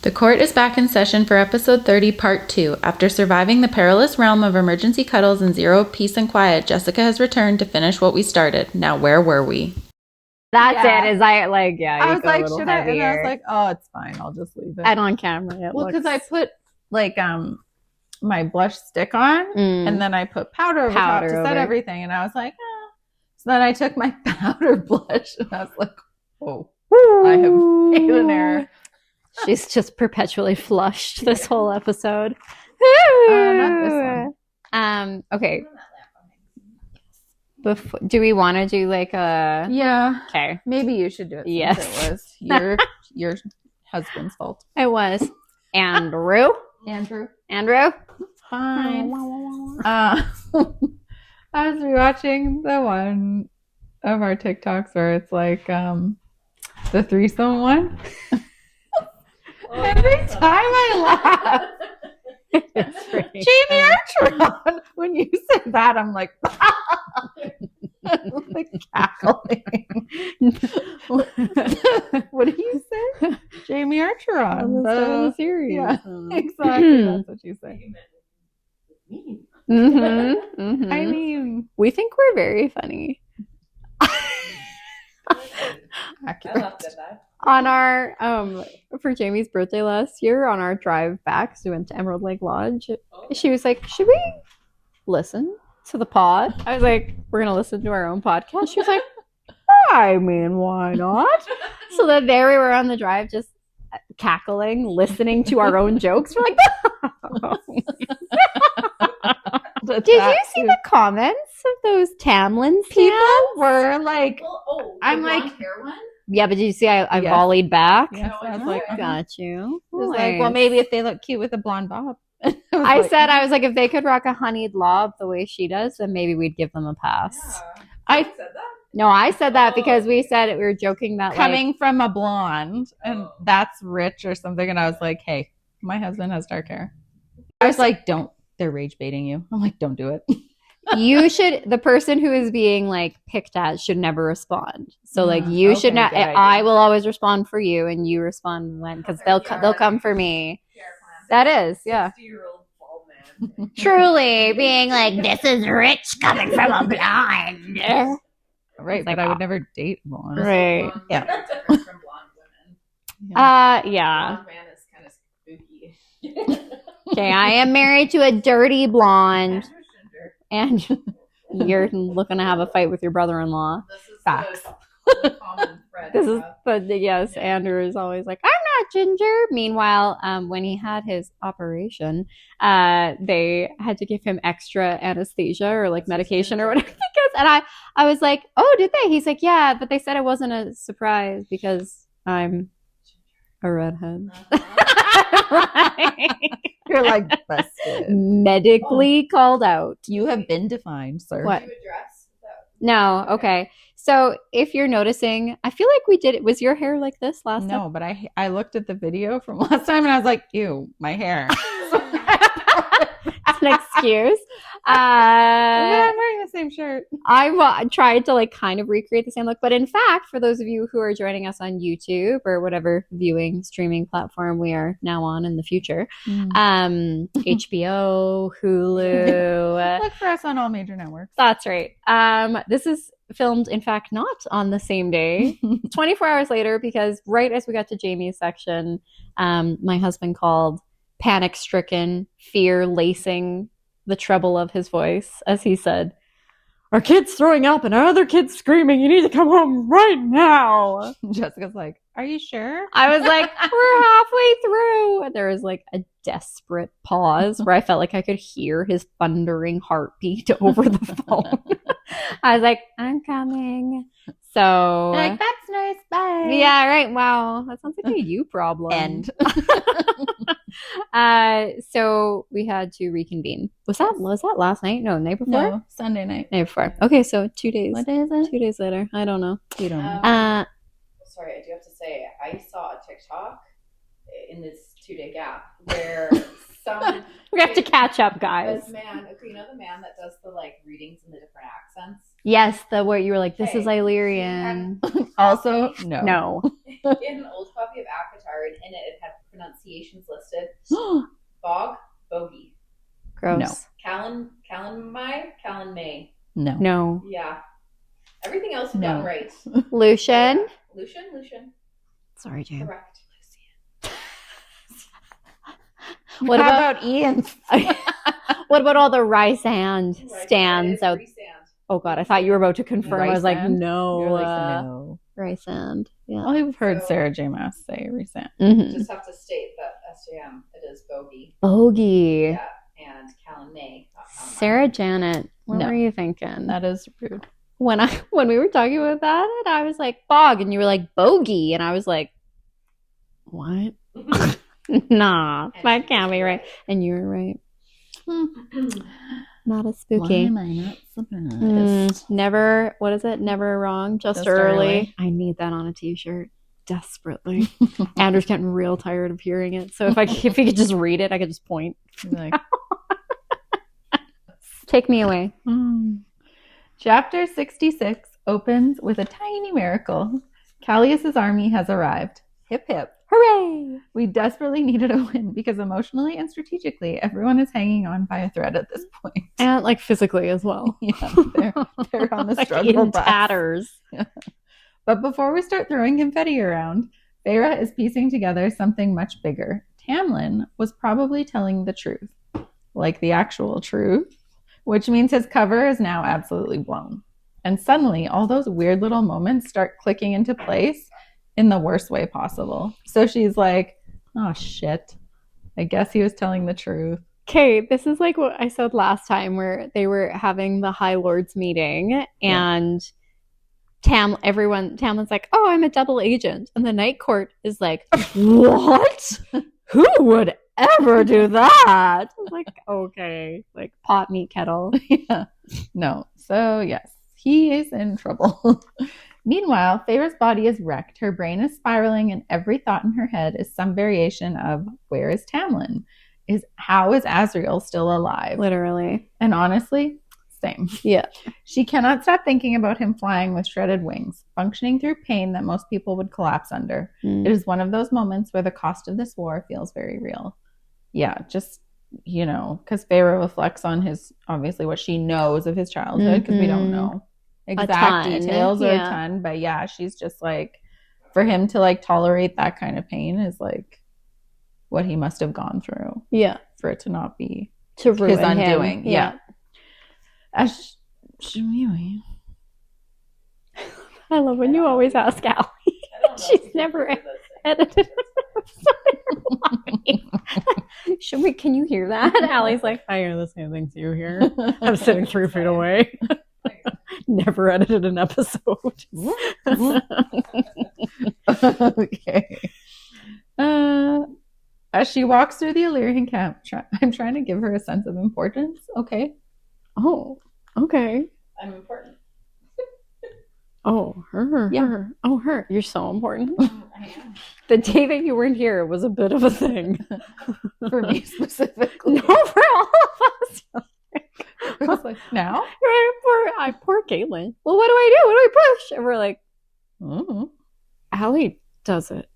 The court is back in session for episode 30, part 2. After surviving the perilous realm of emergency cuddles and zero peace and quiet, Jessica has returned to finish what we started. Now, where were we? That's it. Is I like, yeah. I was like, should I? Heavier. And I was like, oh, it's fine. I'll just leave it. And on camera, well, because I put like my blush stick on, and then I put powder over top to set everything, and I was like, oh. So then I took my powder blush, and I was like, oh, I have made an error. She's just perpetually flushed this whole episode. Not this one. Okay. Do we want to do like a... Yeah. Okay. Maybe you should do it. Yes. It was your husband's fault. It was. Andrew. Fine. I was rewatching the one of our TikToks where it's like the threesome one. Every time I laugh, Jamie Armstrong. When you say that, I'm like, like cackling. What do you say? Jamie Armstrong. The series. Yeah, exactly. That's what you say. I mean, we think we're very funny. Accurate. On our for Jamie's birthday last year, on our drive back, so we went to Emerald Lake Lodge. She was like, should we listen to the pod? I was like, we're gonna listen to our own podcast. She was like, I mean, why not? So then there we were on the drive, just cackling, listening to our own jokes. We're like, did you see the comments of those Tamlin people? Were like, I'm like, yeah, but did you see I volleyed back? Yes, I was like, got you. I was like, well, maybe if they look cute with a blonde bob. I was like, if they could rock a honeyed lob the way she does, then maybe we'd give them a pass. Yeah. I said that. No, I said that because we said it. We were joking that coming from a blonde and that's rich or something. And I was like, hey, my husband has dark hair. I was like, they're rage baiting you. I'm like, don't do it. You should, the person who is being like picked at should never respond. So like you should not, I will always respond for you and you respond when, because they'll come for me. That is, yeah. 60-year-old bald man. Truly being like, this is rich coming from a blonde. Right, like, but I would never date blonde. Right. Yeah. Different from blonde women. Yeah. Blonde man is kind of spooky. Okay, I am married to a dirty blonde. And you're looking to have a fight with your brother-in-law. This is Facts. the common thread. This is yes. Yeah. Andrew is always like, I'm not ginger. Meanwhile, when he had his operation, they had to give him extra anesthesia or like medication or whatever. And I was like, oh, did they? He's like, yeah, but they said it wasn't a surprise because I'm a redhead. You're like busted. Medically called out. You have been defined, sir. What? No, okay. So if you're noticing, I feel like we did it. Was your hair like this last time? No, but I looked at the video from last time and I was like, ew, my hair. It's an excuse. I'm wearing the same shirt. I tried to like kind of recreate the same look, but in fact, for those of you who are joining us on YouTube or whatever viewing streaming platform we are now on in the future, HBO, Hulu, look for us on all major networks. That's right. This is filmed, in fact, not on the same day, 24 hours later, because right as we got to Jamie's section, my husband called, panic-stricken, fear lacing the treble of his voice as he said, our kid's throwing up and our other kid's screaming, you need to come home right now. Jessica's like, are you sure? I was like, we're halfway through. And there was like a desperate pause where I felt like I could hear his thundering heartbeat over the phone. I was like, I'm coming. So you're like, that's nice, bye. Yeah, right. Wow. That sounds like a you problem. End. So we had to reconvene. Was that last night? No, the night before? No, Sunday night. Night before. Okay, so 2 days. What day is it? 2 days later. I don't know. You don't know. Sorry, I do have to say, I saw a TikTok in this 2-day gap where we have to catch up, guys. This man, okay, you know the man that does the like readings in the different accents? Yes, where you were like, this is Illyrian. Also, no. He had an old copy of ACOTAR and in it had pronunciations listed. Bog, bogey. Gross. No. Callan May. No. Yeah. Everything else is done right. Lucian. Lucian. Sorry, Jane. Correct. What How about about Ian? what about all the RHYSAND stands out? Resand. Oh God, I thought you were about to confirm. I was like, RHYSAND? no, You're like, no. RHYSAND. Yeah. I've heard So- Sarah J Maas say recent. Mhm. Just have to state that SJM, it is bogey. Bogey. Yeah. And Callan May. not Callan May. Sarah Janet, what No. were you thinking? That is rude. When we were talking about that, and I was like bog, and you were like bogey, and I was like, what? Nah, that can't be right. And you were right. Not as spooky. Why am I not surprised? Never. What is it? Never wrong. Just Just early. early. I need that on a T-shirt desperately. Andrew's getting real tired of hearing it. So if he could just read it, I could just point. Like, Take me away. Chapter 66 opens with a tiny miracle. Callius's army has arrived. Hip hip. Hooray! We desperately needed a win because emotionally and strategically, everyone is hanging on by a thread at this point. And like physically as well. Yeah, they're on the Like struggle in bus. tatters. But before we start throwing confetti around, Feyre is piecing together something much bigger. Tamlin was probably telling the truth, like the actual truth, which means his cover is now absolutely blown. And suddenly, all those weird little moments start clicking into place in the worst way possible. So she's like, oh shit, I guess he was telling the truth. Okay, this is like what I said last time where they were having the High Lords meeting and Tamlin's like, oh, I'm a double agent. And the Night Court is like, what? Who would ever do that? I was like, okay, like pot meat kettle. Yeah. No. So yes, he is in trouble. Meanwhile, Feyre's body is wrecked. Her brain is spiraling, and every thought in her head is some variation of where is Tamlin? How is Azriel still alive? Literally. And honestly, same. Yeah. She cannot stop thinking about him flying with shredded wings, functioning through pain that most people would collapse under. It is one of those moments where the cost of this war feels very real. Yeah, just, because Feyre reflects on obviously what she knows of his childhood, because we don't know exact details or a ton, but yeah, she's just like, for him to like tolerate that kind of pain is like what he must have gone through. Yeah. For it to not be To ruin his undoing. Him. Yeah. I love when you always ask Allie. She's never edited Can you hear that? Allie's like, I hear the same things you hear. I'm sitting 3 feet away. Never edited an episode. Okay. As she walks through the Illyrian camp, I'm trying to give her a sense of importance. Okay. Oh, okay. I'm important. Oh, her. Yeah. Her. Oh, her. You're so important. I am. The day that you weren't here was a bit of a thing. For me specifically. No, for all of us. I was like, now? Poor Caitlin. Well, what do I do? What do I push? And we're like, Allie does it.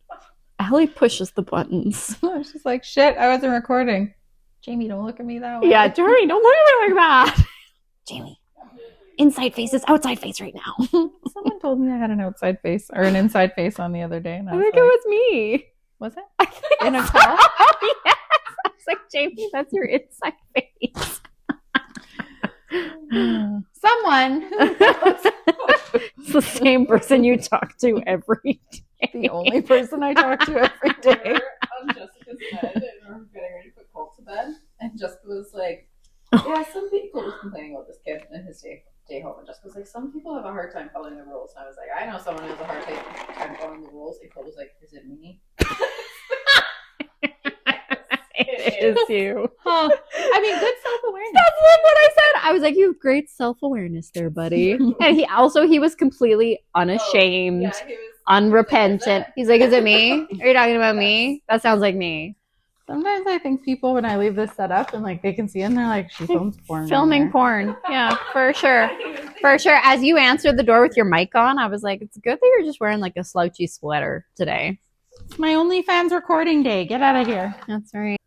Allie pushes the buttons. I was just like, shit, I wasn't recording. Jamie, don't look at me that way. Yeah, Jory, don't look at me like that. Jamie, inside face is outside face right now. Someone told me I had an outside face or an inside face on the other day. And I I was think like, it was me. was it? I think In a so. call? Yes. I was like, Jamie, that's your inside face. Someone. It's the same person you talk to every day. The only person I talk to every day. We were on Jessica's bed and we were getting ready to put Colt to bed, and Jessica was like, yeah, some people was complaining about this kid and his day home, and Jessica was like, some people have a hard time following the rules, and I was like, I know someone who has a hard time following the rules, and Colt was like, is it me? It is you. Huh. I mean, good self-awareness. That's what I said. I was like, you have great self-awareness there, buddy. And he was completely unashamed, Yeah, he was unrepentant. He's like, is it me? Are you talking about me? That sounds like me. Sometimes I think people, when I leave this set up and like they can see it and they're like, she films porn. Filming porn. Yeah, for sure. For sure. As you answered the door with your mic on, I was like, it's good that you're just wearing like a slouchy sweater today. It's my OnlyFans recording day. Get out of here. That's right.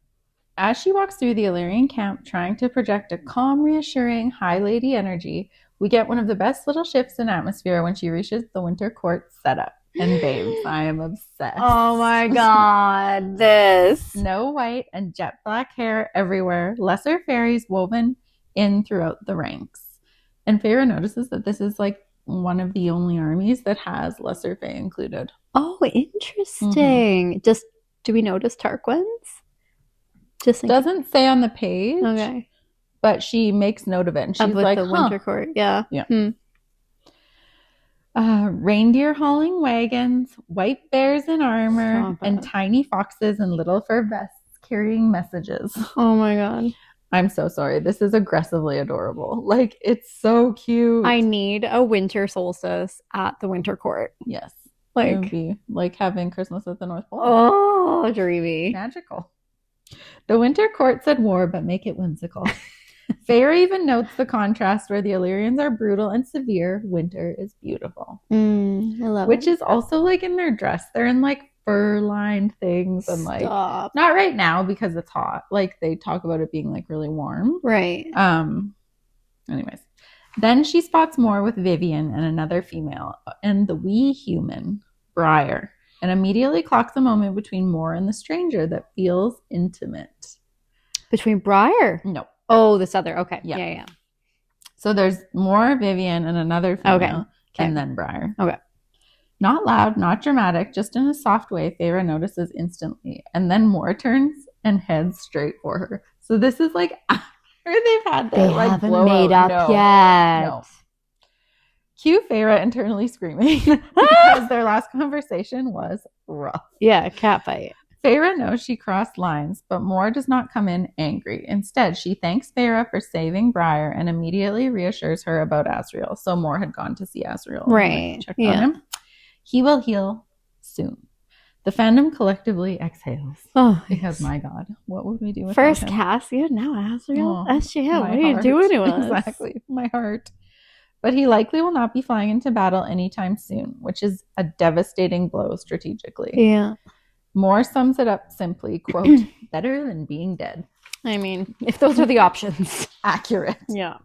As she walks through the Illyrian camp, trying to project a calm, reassuring, high lady energy, we get one of the best little shifts in atmosphere when she reaches the winter court setup. And babes, I am obsessed. Oh my god, this. Snow white and jet black hair everywhere, lesser fairies woven in throughout the ranks. And Feyre notices that this is like one of the only armies that has lesser fae included. Oh, interesting. Just, do we notice Tarquins? Just doesn't say on the page. Okay. But she makes note of it. And she's like, the winter court. Yeah. Reindeer hauling wagons, white bears in armor, and tiny foxes in little fur vests carrying messages. Oh my god. I'm so sorry. This is aggressively adorable. Like, it's so cute. I need a winter solstice at the winter court. Yes. Like, it would be like having Christmas at the North Pole. Oh, dreamy. Magical. The winter court said war, but make it whimsical. Feyre even notes the contrast where the Illyrians are brutal and severe. Winter is beautiful. I love Which it. is also like in their dress. They're in like fur-lined things and like not right now because it's hot. Like they talk about it being like really warm. Right. Anyways. Then she spots more with Vivian and another female and the wee human, Briar, and immediately clocks a moment between Moore and the stranger that feels intimate. Between Briar? No. Oh, this other. Okay. Yeah. Yeah. So there's more Vivian and another female. Okay. And then Briar. Okay. Not loud, not dramatic, just in a soft way Feyre notices instantly. And then Moore turns and heads straight for her. So this is like after they've had their like haven't blowout. made up yet. No. Cue Feyre internally screaming because their last conversation was rough. Yeah, catfight. Feyre knows she crossed lines, but Moore does not come in angry. Instead, she thanks Feyre for saving Briar and immediately reassures her about Asriel. So Moore had gone to see Asriel. Right. Checked on him. He will heal soon. The fandom collectively exhales. Oh, because my God, what would we do without first him? Cassian, now Asriel. Oh, SGL, what are you doing to us? Exactly, my heart. But he likely will not be flying into battle anytime soon, which is a devastating blow strategically. Yeah. Moore sums it up simply, quote, better than being dead. I mean, if those are the options. Accurate. Yeah.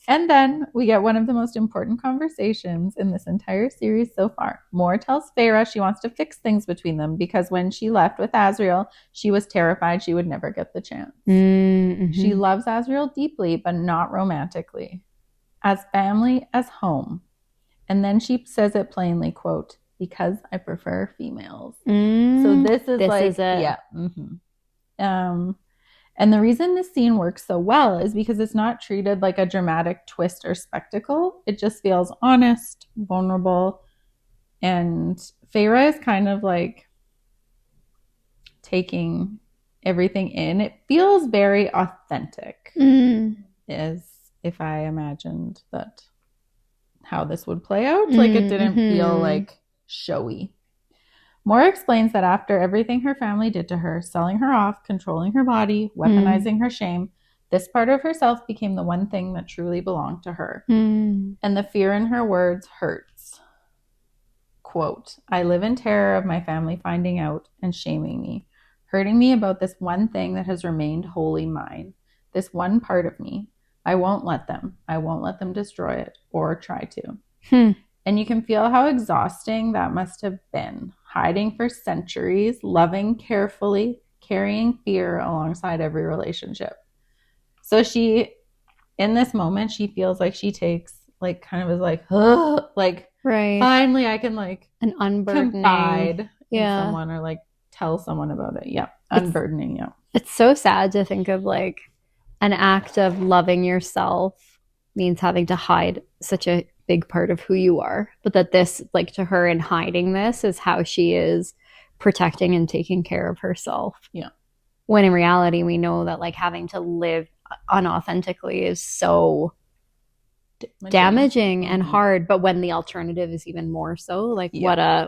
And then we get one of the most important conversations in this entire series so far. Moore tells Feyre she wants to fix things between them because when she left with Asriel, she was terrified she would never get the chance. Mm-hmm. She loves Asriel deeply, but not romantically. As family, as home. And then she says it plainly, quote, because I prefer females. So this is it. Yeah. Mm-hmm. And the reason this scene works so well is because it's not treated like a dramatic twist or spectacle. It just feels honest, vulnerable, and Feyre is kind of like taking everything in. It feels very authentic, as if I imagined that how this would play out. Like it didn't feel like showy. Moore explains that after everything her family did to her, selling her off, controlling her body, weaponizing her shame, this part of herself became the one thing that truly belonged to her. And the fear in her words hurts. Quote, I live in terror of my family finding out and shaming me, hurting me about this one thing that has remained wholly mine, this one part of me. I won't let them. I won't let them destroy it or try to. And you can feel how exhausting that must have been. Hiding for centuries, loving carefully, carrying fear alongside every relationship. So she, in this moment, she feels like she takes, like, kind of is like, like, right. Finally I can, like, an unburdening. Confide in someone or, like, tell someone about it. Yeah. Unburdening. Yeah. It's so sad to think of, like, an act of loving yourself means having to hide such a big part of who you are, but that this, like, to her, in hiding this is how she is protecting and taking care of herself. Yeah. When in reality, we know that, like, having to live unauthentically is so damaging and hard, but when the alternative is even more so, like,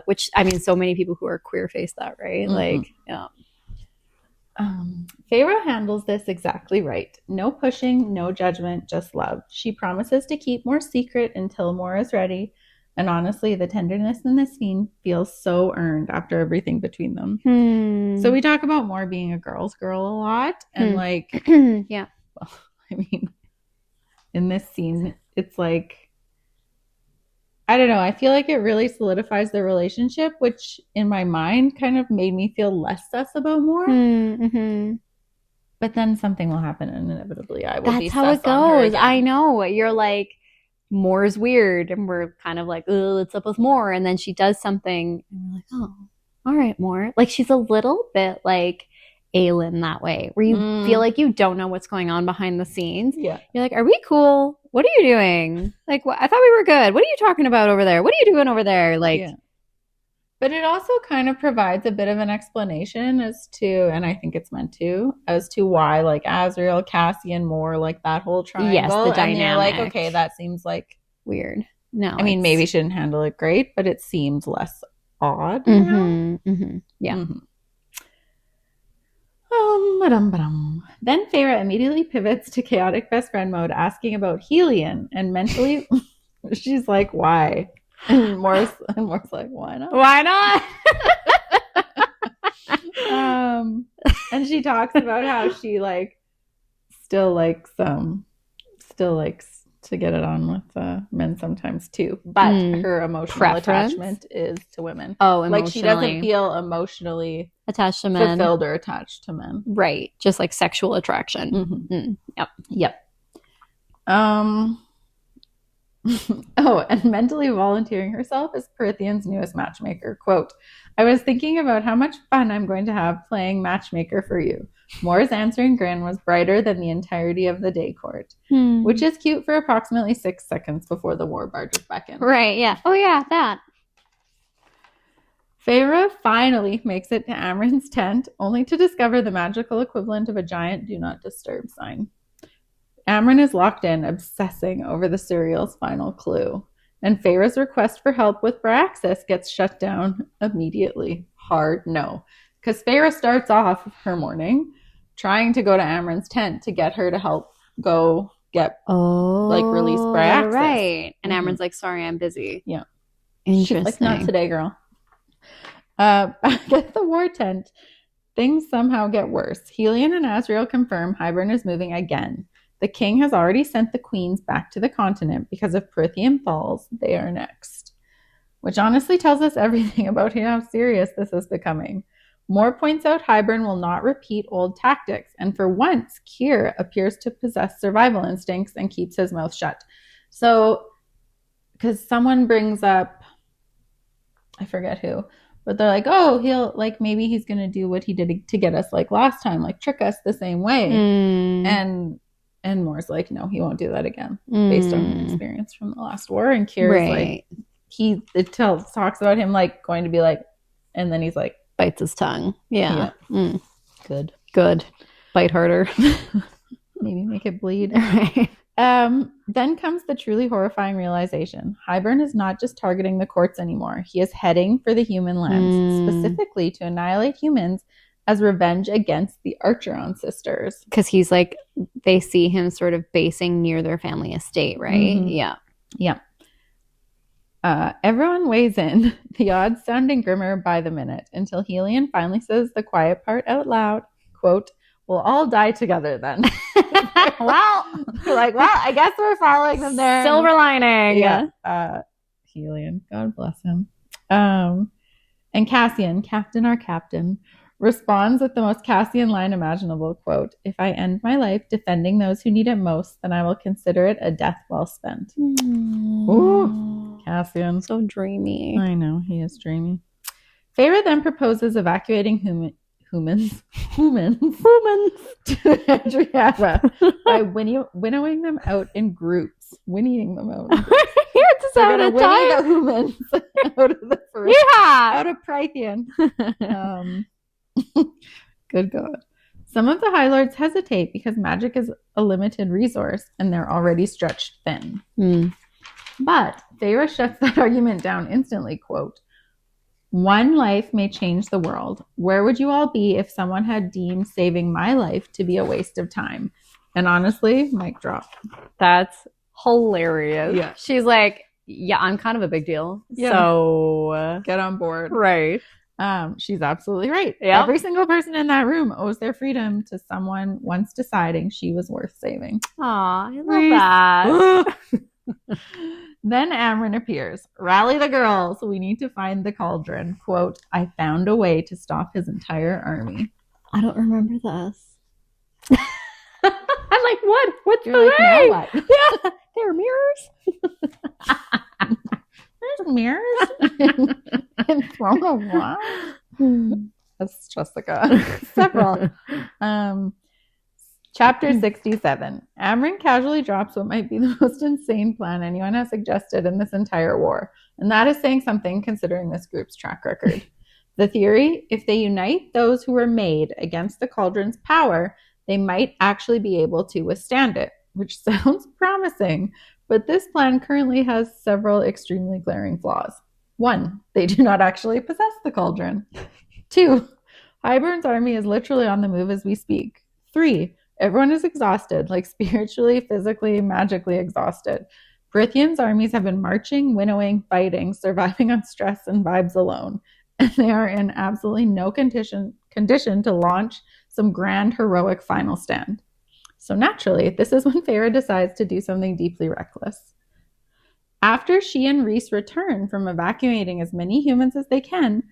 which, I mean, so many people who are queer face that, right? Like, yeah. Feyre handles this exactly right. No pushing, no judgment, just love. She promises to keep Moore secret until Moore is ready, And honestly, the tenderness in this scene feels so earned after everything between them. So we talk about Moore being a girl's girl a lot. And like, yeah. Well, I mean, in this scene, it's like, I don't know. I feel like it really solidifies their relationship, which in my mind kind of made me feel less sus about Moore. Mm-hmm. But then something will happen and inevitably I will be That's how sus it on her goes. again. I know. You're like, Moore's weird. And we're kind of like, oh, what's up with Moore? And then she does something. And we're like, oh, all right, Moore. Like, she's a little bit like Aelin that way, where you feel like you don't know what's going on behind the scenes. Yeah. You're like, are we cool? What are you doing? Like, I thought we were good. What are you talking about over there? What are you doing over there? Like, yeah. But it also kind of provides a bit of an explanation as to, and I think it's meant to, as to why like Asriel, Cassian, Moore, like that whole triangle. Yes, the and you're like, dynamic. okay, that seems like weird. No, I mean, maybe she didn't handle it great, but it seems less odd. Yeah. Then Feyre immediately pivots to chaotic best friend mode, asking about Helion, and mentally she's like, why? And Moore's like, why not? Why not? And she talks about how she like still likes to get it on with men sometimes too, but her emotional attachment is to women. Oh, emotionally. Like she doesn't feel emotionally attached to men, fulfilled or attached to men, right? Just like sexual attraction. Yep. Oh, and mentally volunteering herself as Perithian's newest matchmaker. Quote, I was thinking about how much fun I'm going to have playing matchmaker for you. Moore's answering grin was brighter than the entirety of the day court, which is cute for approximately 6 seconds before the war barges back in. Right, yeah. Oh, yeah, that. Feyre finally makes it to Amren's tent, only to discover the magical equivalent of a giant do not disturb sign. Amren is locked in, obsessing over the serial's final clue, and Feyre's request for help with Braxis gets shut down immediately. Hard no. Because Feyre starts off her morning trying to go to Amren's tent to get her to help go get, release Braxis. Right. And Amren's like, sorry, I'm busy. Yeah. Interesting. Like, not today, girl. Back at the war tent, things somehow get worse. Helion and Asriel confirm Hybern is moving again. The king has already sent the queens back to the continent because if Prithian falls, they are next. Which honestly tells us everything about how serious this is becoming. Moore points out Hybern will not repeat old tactics, and for once, Keir appears to possess survival instincts and keeps his mouth shut. So, because someone brings up, I forget who, but they're like, oh, he'll, like, maybe he's going to do what he did to get us, like, last time, like, trick us the same way. And Moore's like, no, he won't do that again, based on experience from the last war. And Keir's like, talks about him, like, going to be like, and then he's like, bites his tongue. Yeah. Good. Bite harder. Maybe make it bleed. Right. Then comes the truly horrifying realization. Hybern is not just targeting the courts anymore. He is heading for the human lands, specifically to annihilate humans as revenge against the Archeron sisters. Because he's like, they see him sort of basing near their family estate, right? Yeah. Everyone weighs in, the odds sounding grimmer by the minute, until Helion finally says the quiet part out loud, quote, we'll all die together then. Well, I guess we're following them there. Silver lining. Yeah. Helion, God bless him. And Cassian, our captain, responds with the most Cassian line imaginable, quote, if I end my life defending those who need it most, then I will consider it a death well spent. Ooh, Cassian. So dreamy. I know, he is dreamy. Feyre then proposes evacuating humans to Adriana by winnowing them out in groups. Whinnying them out. It's out of time. The humans out of the first. Yeah. Out of Prythian. Good God. Some of the High Lords hesitate because magic is a limited resource and they're already stretched thin. But Feyre shuts that argument down instantly, quote, one life may change the world. Where would you all be if someone had deemed saving my life to be a waste of time? And honestly, mic drop. That's hilarious. Yeah. She's like, yeah, I'm kind of a big deal. Yeah. So Get on board. right. She's absolutely right. Yep. Every single person in that room owes their freedom to someone once deciding she was worth saving. Aw, I love that. Then Amryn appears. Rally the girls. We need to find the cauldron. Quote, I found a way to stop his entire army. I don't remember this. I'm like, what? What's You're the like, now way? what? Yeah, there are mirrors. There's mirrors in Throne of Wine. That's Jessica. Several. Chapter 67. Amryn casually drops what might be the most insane plan anyone has suggested in this entire war. And that is saying something considering this group's track record. The theory, if they unite those who were made against the cauldron's power, they might actually be able to withstand it, which sounds promising. But this plan currently has several extremely glaring flaws. 1, they do not actually possess the cauldron. 2, Hybern's army is literally on the move as we speak. 3, everyone is exhausted, like spiritually, physically, magically exhausted. Prithian's armies have been marching, winnowing, fighting, surviving on stress and vibes alone. And they are in absolutely no condition to launch some grand, heroic final stand. So naturally, this is when Feyre decides to do something deeply reckless. After she and Rhys return from evacuating as many humans as they can,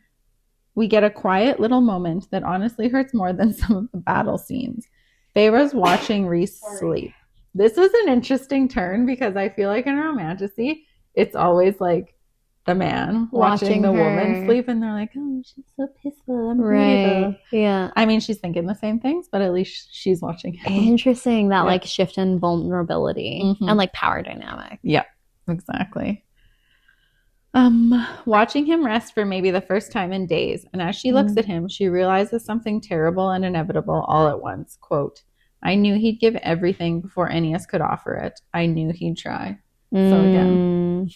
we get a quiet little moment that honestly hurts more than some of the battle scenes. Feyre's watching Rhys sleep. This was an interesting turn because I feel like in Romantasy, it's always like the man watching the woman sleep and they're like, oh, she's so peaceful. I'm Right. Yeah. I mean, she's thinking the same things, but at least she's watching him. Interesting that Yeah. like shift in vulnerability and like power dynamic. Yeah, exactly. Watching him rest for maybe the first time in days, and as she looks at him, she realizes something terrible and inevitable all at once. Quote, I knew he'd give everything before Aeneas could offer it. I knew he'd try. So again,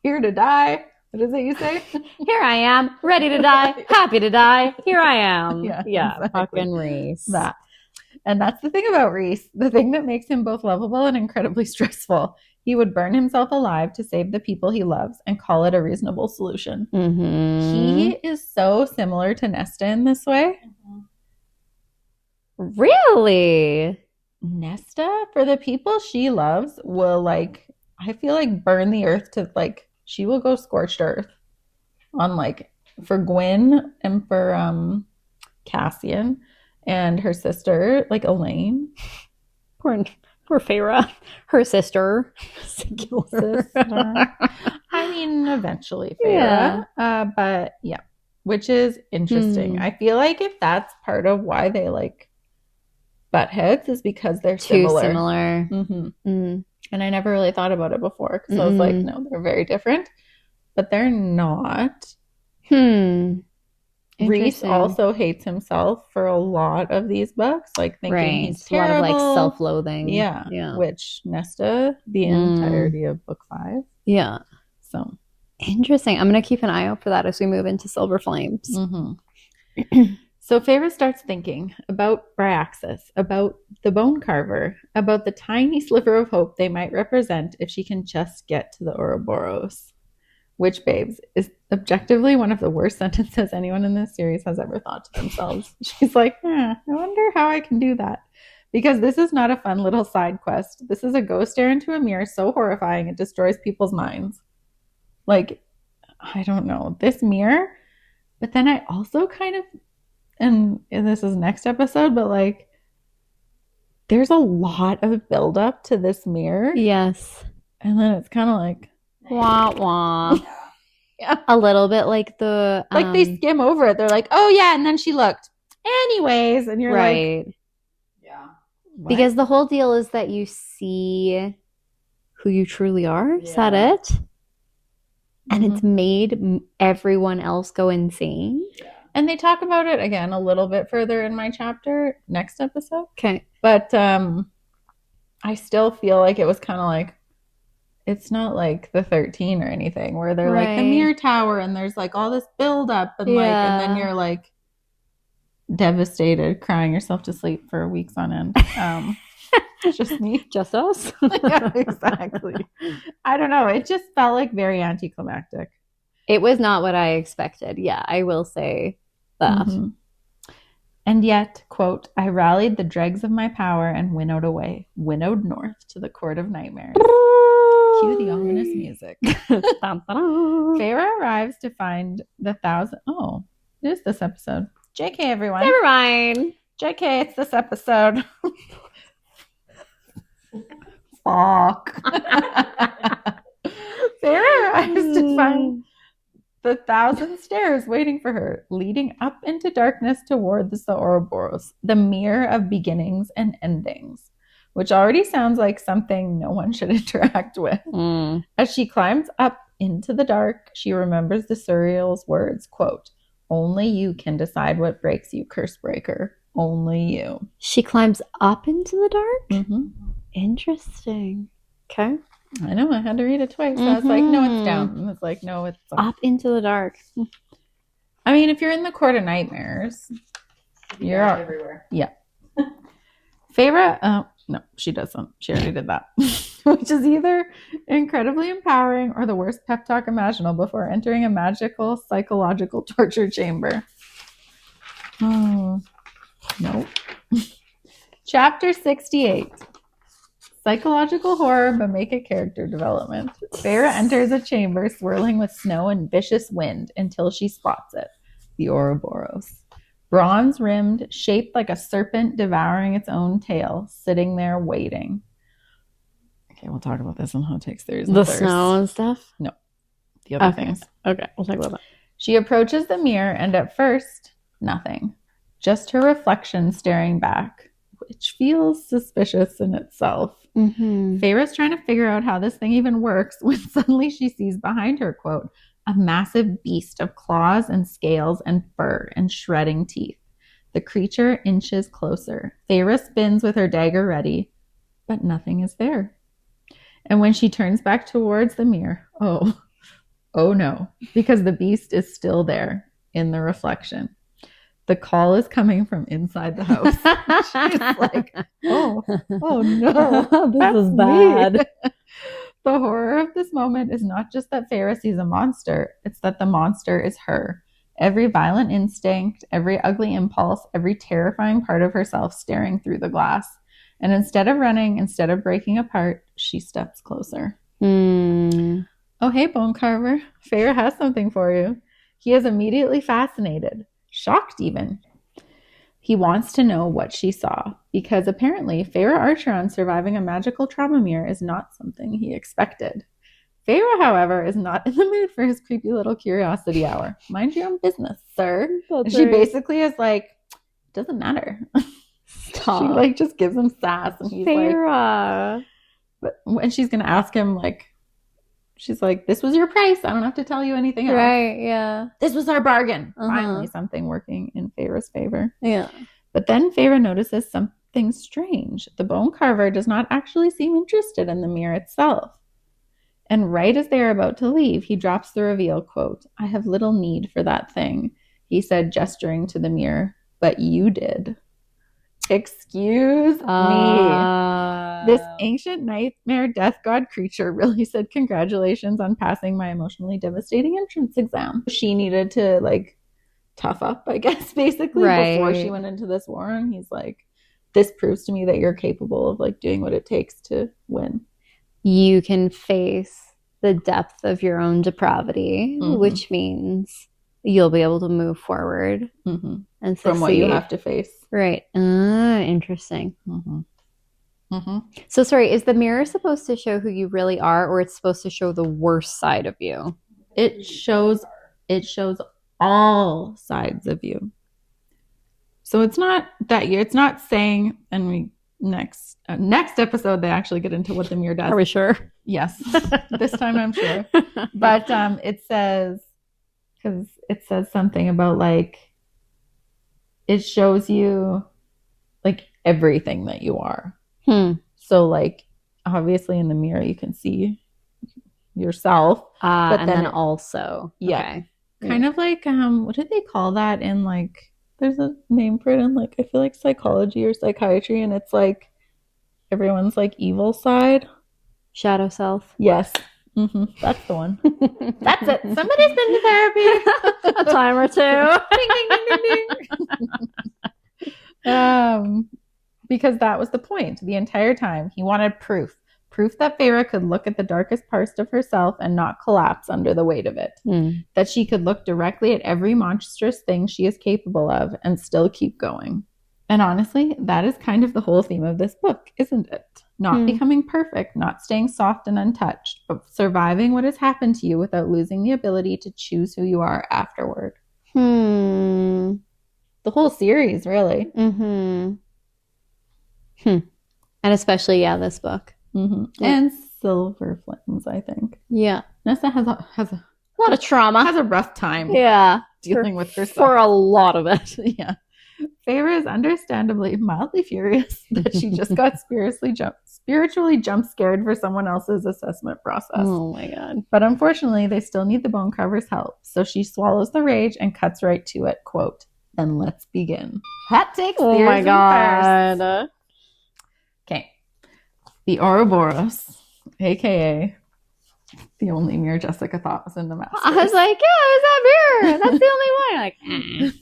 here to die. What is it you say? Here I am, ready to die, happy to die. Here I am. Yeah, exactly. Fucking Rhys. That. And that's the thing about Rhys. The thing that makes him both lovable and incredibly stressful. He would burn himself alive to save the people he loves and call it a reasonable solution. He is so similar to Nesta in this way. Really? Nesta, for the people she loves, will like, I feel like burn the earth to like, she will go scorched earth on like, for Gwyn and for Cassian and her sister, like Elaine. Poor Feyre. Her sister. Sister. I mean, eventually Feyre. Yeah. But yeah, which is interesting. I feel like if that's part of why they like butt heads is because they're Too similar. similar. And I never really thought about it before because I was like, no, they're very different. But they're not. Rhys also hates himself for a lot of these books, like thinking he's terrible. A lot of like self-loathing. Yeah. Which Nesta, the entirety of book 5. Yeah. So interesting. I'm gonna keep an eye out for that as we move into Silver Flames. So Feyre starts thinking about Bryaxis, about the Bone Carver, about the tiny sliver of hope they might represent if she can just get to the Ouroboros. Which, babes, is objectively one of the worst sentences anyone in this series has ever thought to themselves. She's like, I wonder how I can do that. Because this is not a fun little side quest. This is a go stare into a mirror so horrifying it destroys people's minds. Like, I don't know, this mirror. But then I also kind of, and this is next episode, but like, there's a lot of buildup to this mirror. Yes. And then it's kind of like, wah wah. Yeah. A little bit like the like they skim over it. They're like, oh yeah, and then she looked. Anyways, and you're right. Like, yeah. what? Because the whole deal is that you see who you truly are. Is that it? And it's made everyone else go insane. Yeah. And they talk about it again a little bit further in my chapter next episode. Okay. But I still feel like it was kind of like, it's not like the 13 or anything where they're like the mirror tower and there's like all this build up and like, and then you're like devastated, crying yourself to sleep for weeks on end. Just me. Just us. Yeah, exactly. I don't know. It just felt like very anticlimactic. It was not what I expected. Yeah, I will say that. Mhm. And yet, quote, I rallied the dregs of my power and winnowed north to the court of nightmares. Cue the ominous music. Feyre arrives to find the thousand. Oh, it is this episode. JK, everyone. Never mind. JK, it's this episode. Fuck. Feyre arrives to find the 1,000 stairs waiting for her, leading up into darkness toward the Ouroboros, the mirror of beginnings and endings, which already sounds like something no one should interact with. As she climbs up into the dark, she remembers the Suriel's words, quote, only you can decide what breaks you, curse breaker. Only you. She climbs up into the dark? Mm-hmm. Interesting. Okay. I know, I had to read it twice. I was like, no, it's down. And it's like, no, it's up into the dark. I mean, if you're in the court of nightmares, you're everywhere. Yeah. Feyre, no, she doesn't. She already did that. Which is either incredibly empowering or the worst pep talk imaginable before entering a magical psychological torture chamber. Oh, nope. Chapter 68. Psychological horror, but make it character development. Feyre enters a chamber swirling with snow and vicious wind until she spots it. The Ouroboros. Bronze rimmed, shaped like a serpent devouring its own tail, sitting there waiting. Okay, we'll talk about this on Hot Takes Theories. The snow and stuff? No. The other things. Okay, we'll talk about that. She approaches the mirror and at first, nothing. Just her reflection staring back, which feels suspicious in itself. Feyre's trying to figure out how this thing even works when suddenly she sees behind her, quote, a massive beast of claws and scales and fur and shredding teeth. The creature inches closer. Feyre spins with her dagger ready, but nothing is there. And when she turns back towards the mirror, oh no, because the beast is still there in the reflection. The call is coming from inside the house. She's like, oh no, this is bad. The horror of this moment is not just that Feyre sees a monster, it's that the monster is her. Every violent instinct, every ugly impulse, every terrifying part of herself staring through the glass. And instead of running, instead of breaking apart, she steps closer. Oh, hey, Bone Carver. Feyre has something for you. He is immediately fascinated. Shocked even. He wants to know what she saw, because apparently Feyre Archeron surviving a magical trauma mirror is not something he expected. Feyre, however, is not in the mood for his creepy little curiosity hour. Mind your own business, sir. She basically is like, doesn't matter. Stop. She like just gives him sass, and he's Feyre. like, but when she's gonna ask him, like, she's like, this was your price. I don't have to tell you anything else. Right, yeah. This was our bargain. Finally, something working in Feyre's favor. Yeah. But then Feyre notices something strange. The bone carver does not actually seem interested in the mirror itself. And right as they are about to leave, he drops the reveal, quote, I have little need for that thing, he said, gesturing to the mirror. But you did. Excuse me. This ancient nightmare death god creature really said congratulations on passing my emotionally devastating entrance exam. She needed to like tough up, I guess, basically, before she went into this war. And he's like, this proves to me that you're capable of like doing what it takes to win. You can face the depth of your own depravity, which means you'll be able to move forward and succeed. From what you have to face. Right. Interesting. So sorry, is the mirror supposed to show who you really are, or it's supposed to show the worst side of you? It shows all sides of you. So it's not that it's not saying, and we next episode they actually get into what the mirror does. Are we sure? Yes. This time I'm sure. But it says, because it says something about like it shows you like everything that you are. So like obviously in the mirror you can see yourself, but and then also kind of like what did they call that in like, there's a name for it in like I feel like psychology or psychiatry, and it's like everyone's like evil side. Shadow self. Yes. That's the one. That's it. Somebody's been to therapy. A time or two. Ding, ding, ding, ding, ding. Because that was the point the entire time. He wanted proof. Proof that Feyre could look at the darkest parts of herself and not collapse under the weight of it. That she could look directly at every monstrous thing she is capable of and still keep going. And honestly, that is kind of the whole theme of this book, isn't it? Not becoming perfect, not staying soft and untouched, but surviving what has happened to you without losing the ability to choose who you are afterward. The whole series, really. And especially, this book. And Silver Flames, I think. Yeah. Nessa has a lot of trauma. Has a rough time. Yeah. Dealing with herself. For a lot of it. Yeah. Feyre is understandably mildly furious that she just got spiritually jump scared for someone else's assessment process. Oh my god. But unfortunately, they still need the bone carver's help. So she swallows the rage and cuts right to it. Quote, "Then let's begin." Hot takes. Oh my god. Okay. The Ouroboros, aka the only mirror Jessica thought was in the Maasverse. I was like, yeah, there's that mirror. That's the only one. Like,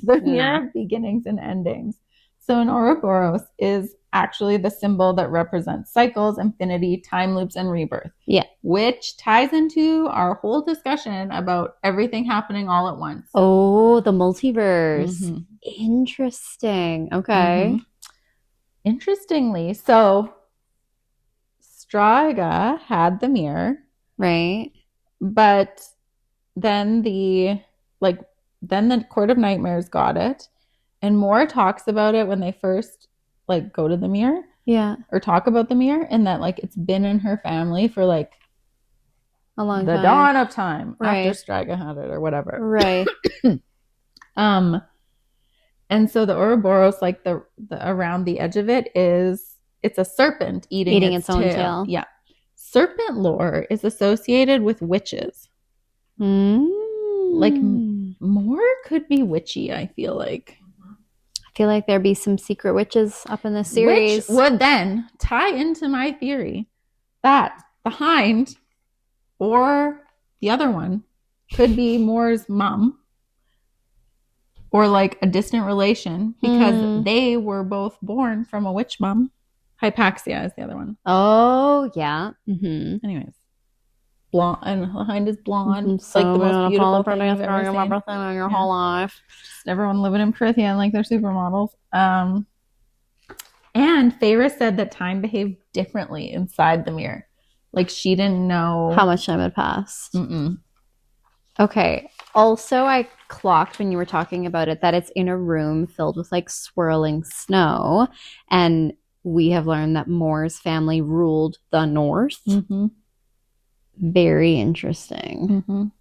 the mirror of beginnings and endings. So an Ouroboros is actually the symbol that represents cycles, infinity, time loops, and rebirth. Yeah. Which ties into our whole discussion about everything happening all at once. Oh, the multiverse. Interesting. Okay. Interestingly, so Striga had the mirror. Right. But then the Court of Nightmares got it. And Moore talks about it when they first go to the mirror. Yeah. Or talk about the mirror, and that it's been in her family for a long time. The dawn of time. Right. After Striga had it or whatever. Right. And so the Ouroboros, the around the edge of it it's a serpent eating its own tail. Yeah. Serpent lore is associated with witches. More could be witchy, I feel like. I feel like there'd be some secret witches up in this series. Which would then tie into my theory that behind, or the other one, could be Moore's mom. Or a distant relation, because they were both born from a witch mom. Hypaxia is the other one. Oh, yeah. Anyways. Blonde, and behind is blonde. So the most beautiful thing you've ever seen. in your whole life. Just everyone living in Prithian they're supermodels. And Feyre said that time behaved differently inside the mirror. She didn't know how much time had passed. Okay. Also, I clocked when you were talking about it that it's in a room filled with swirling snow, and we have learned that Moore's family ruled the North. Very interesting.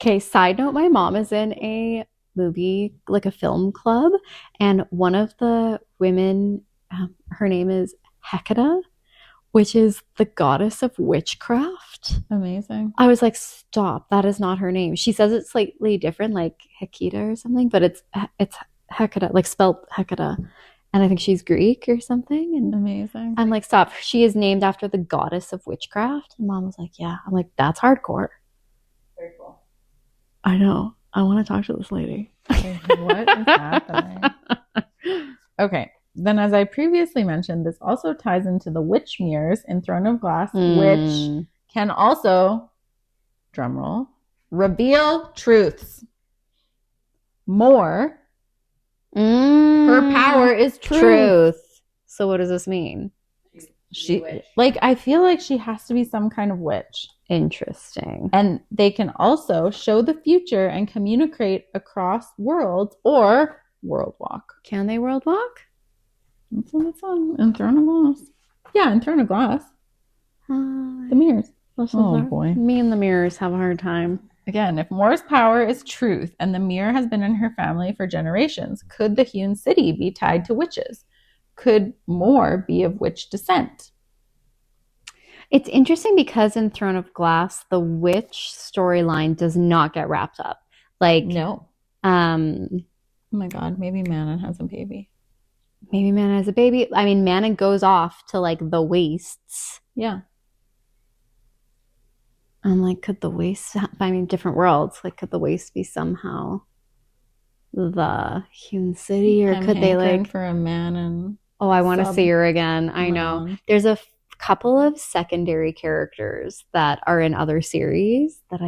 Okay, side note, my mom is in a movie, a film club, and one of the women, her name is Hecata, which is the goddess of witchcraft. Amazing. I was like, stop, that is not her name. She says it's slightly different, Hekita or something, but it's Hecata, spelled Hecata. And I think she's Greek or something. And amazing. I'm like, stop. She is named after the goddess of witchcraft. And Mom was like, yeah. I'm like, that's hardcore. Very cool. I know. I want to talk to this lady. Okay, what is happening? Okay. Then, as I previously mentioned, this also ties into the witch mirrors in Throne of Glass, which can also, drumroll, reveal truths. More. Her power is truth. So what does this mean? She I feel like she has to be some kind of witch. Interesting. And they can also show the future and communicate across worlds or world walk. Can they world walk? That's what it's on in Throne of Glass. Yeah, in Throne of Glass. The mirrors. Oh boy. Me and the mirrors have a hard time. Again, if Moore's power is truth and the mirror has been in her family for generations, could the hewn city be tied to witches? Could Moore be of witch descent? It's interesting because in Throne of Glass, the witch storyline does not get wrapped up. No. Oh my God, maybe Manon has a baby. Maybe Mana has a baby. I mean, Mana goes off to like the wastes. Yeah. I'm like, could the wastes, I mean, different worlds, like, could the wastes be somehow the Hewn City, or could they like for a man and oh, I want to see her again. I know there's a couple of secondary characters that are in other series that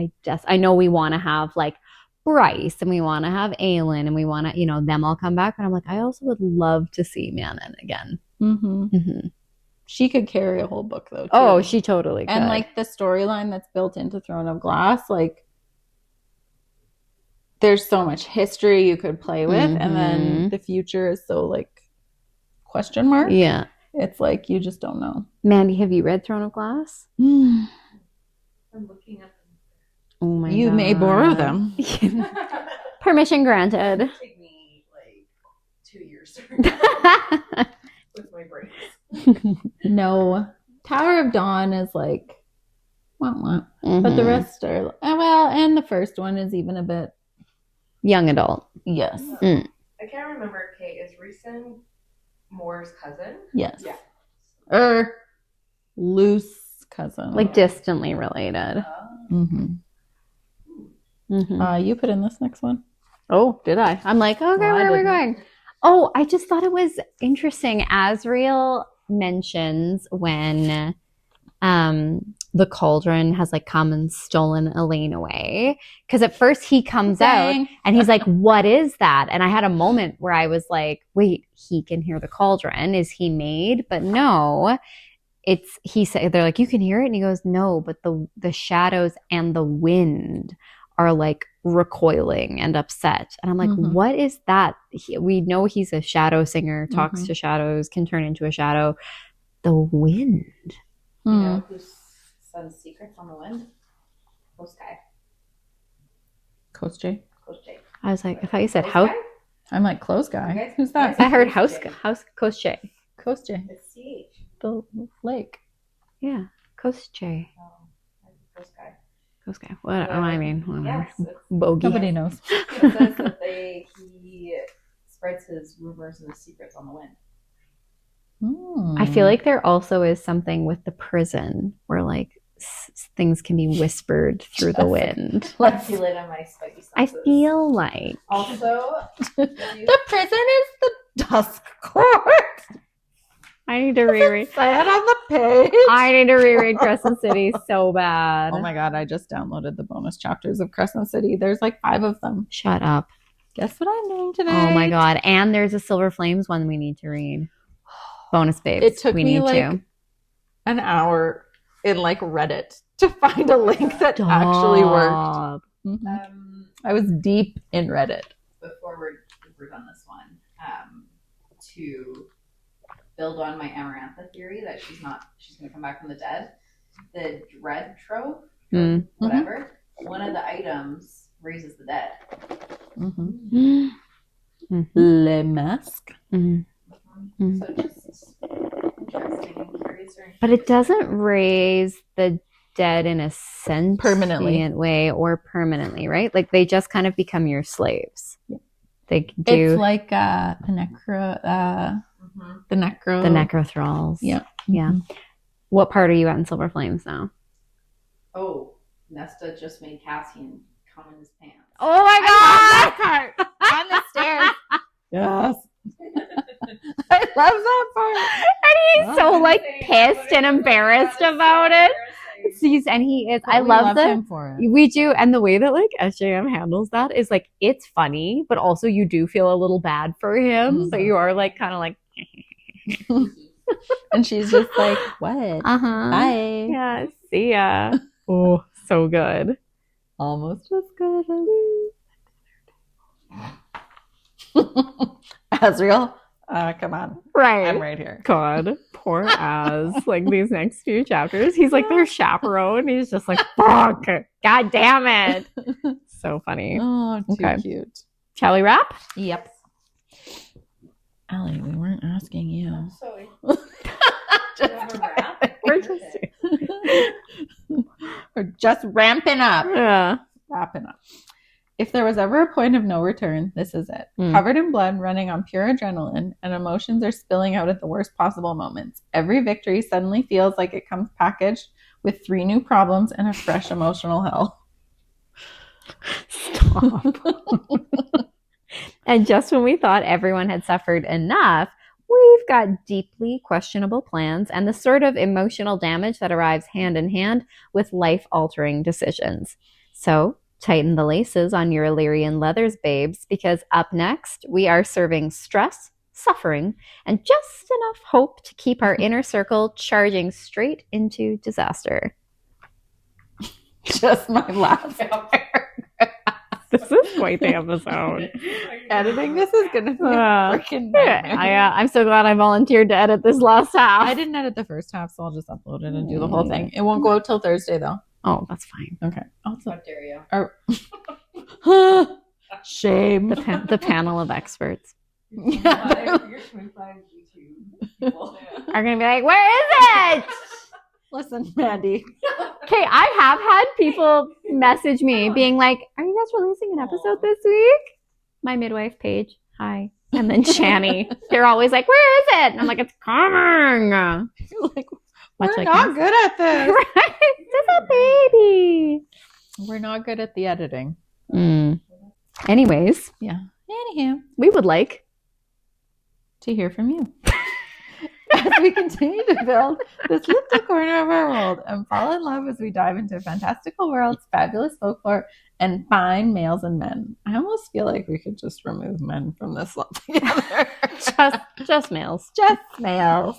I know we want to have, like Bryce, and we want to have Aelin, and we want to, you know, them all come back, but I'm like, I also would love to see Manon again. She could carry a whole book though too. Oh, she totally could. And like the storyline that's built into Throne of Glass, like there's so much history you could play with, and then the future is so like question mark. Yeah. It's like you just don't know. Mandy, have you read Throne of Glass? I'm looking at them. Oh my god. You may borrow them. Permission granted. It'll take me like 2 years to read with my brains. No. Tower of Dawn is like but the rest are well, and the first one is even a bit young adult. yes. Mm. I can't remember. Okay, is RHYSAND Moore's cousin? Yes. Yeah. Or loose cousin. Like distantly related. You put in this next one. Oh, did I? I'm like, okay, I where are we didn't. going? Oh, I just thought it was interesting. Asriel mentions when the cauldron has like come and stolen Elaine away. Because at first he comes out and he's like, what is that? And I had a moment where I was like, wait, he can hear the cauldron. Is he made? But no. He said, they're like, you can hear it? And he goes, no, but the shadows and the wind are like recoiling and upset. And I'm like, what is that? We know he's a shadow singer, talks to shadows, can turn into a shadow. The wind. You know who sends secrets on the wind? Coast Guy. Coast J. Coast J. I was like, I thought you said Coast house. Guy? I'm like close guy. Okay. Who's that? I heard house Coast J. Coast J. It's CH. The lake. Yeah, Coast J. Coast Guy. Coast Guy. What? Oh, I mean, whatever. Yes, Bogey. Nobody knows. it says that he spreads his rumors and his secrets on the wind. I feel like there also is something with the prison where like things can be whispered through the wind. I feel it on my spidey senses. I feel like Also, the prison is the dusk court. I need to reread. Said on the page. I need to reread Crescent City so bad. Oh my god, I just downloaded the bonus chapters of Crescent City. There's like 5 of them. Shut up. Guess what I'm doing today? Oh my god. And there's a Silver Flames one we need to read. Bonus babes. It took we me need like to. an hour in like Reddit to find a link that actually worked. I was deep in Reddit. before we're done this one, to build on my Amarantha theory that she's going to come back from the dead. The dread trove, whatever, one of the items raises the dead. Le Masque. So just interesting and curious. But it doesn't raise the dead in a sentient Permanently. way or permanently, right? Like they just kind of become your slaves. Yeah. They do It's like the necro. the necrothralls. Yeah. Yeah. What part are you at in Silver Flames now? Oh, Nesta just made Cassian come in his pants. Oh my god! That part on the stairs. Yes. I love that part. And he's so like pissed and embarrassed about it. And he is. I love him for it. We do, and the way that like SJM handles that is like it's funny, but also you do feel a little bad for him. But you are like kind of like, And she's just like, what? Bye. Yeah, see ya. Oh, so good. Almost as good as Asriel. Come on. Right. I'm right here. God, poor Az. Like these next few chapters, he's like their chaperone. He's just like, fuck, god damn it. So funny. Oh, too Okay. cute. Shall we wrap? Yep. Allie, we weren't asking you. So Just have a wrap? We're just We're just ramping up. yeah. Wrapping up. If there was ever a point of no return, this is it. Covered in blood, running on pure adrenaline, and emotions are spilling out at the worst possible moments. Every victory suddenly feels like it comes packaged with 3 new problems and a fresh emotional hell. Stop. And just when we thought everyone had suffered enough, we've got deeply questionable plans and the sort of emotional damage that arrives hand in hand with life-altering decisions. So tighten the laces on your Illyrian leathers, babes, because up next, we are serving stress, suffering, and just enough hope to keep our inner circle charging straight into disaster. Just my last This is quite the episode. Editing this is going to be a freaking nightmare. I'm so glad I volunteered to edit this last half. I didn't edit the first half, so I'll just upload it and do the whole thing. It won't go out till Thursday, though. Oh, that's fine. Okay. How dare you? Shame. The panel of experts Yeah. Your 25 YouTube people. are going to be like, where is it? Listen, Mandy. Okay, I have had people message me being like, are you guys releasing an episode this week? My midwife page, hi. And then Shani, they're always like, where is it? And I'm like, it's coming. You're like, Much we're like not us. good at this. Right? It's a baby. We're not good at the editing. Anyways, Yeah. Anyhow, we would like to hear from you. As we continue to build this little corner of our world and fall in love as we dive into fantastical worlds, fabulous folklore, and fine males and men. I almost feel like we could just remove men from this altogether. just males. Just males.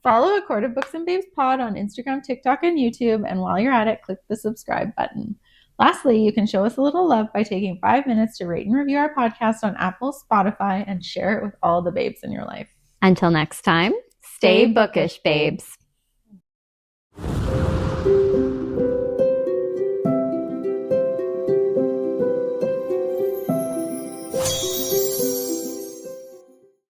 Follow A Court of Books and Babes Pod on Instagram, TikTok, and YouTube. And while you're at it, click the subscribe button. Lastly, you can show us a little love by taking 5 minutes to rate and review our podcast on Apple, Spotify, and share it with all the babes in your life. Until next time, stay bookish, babes.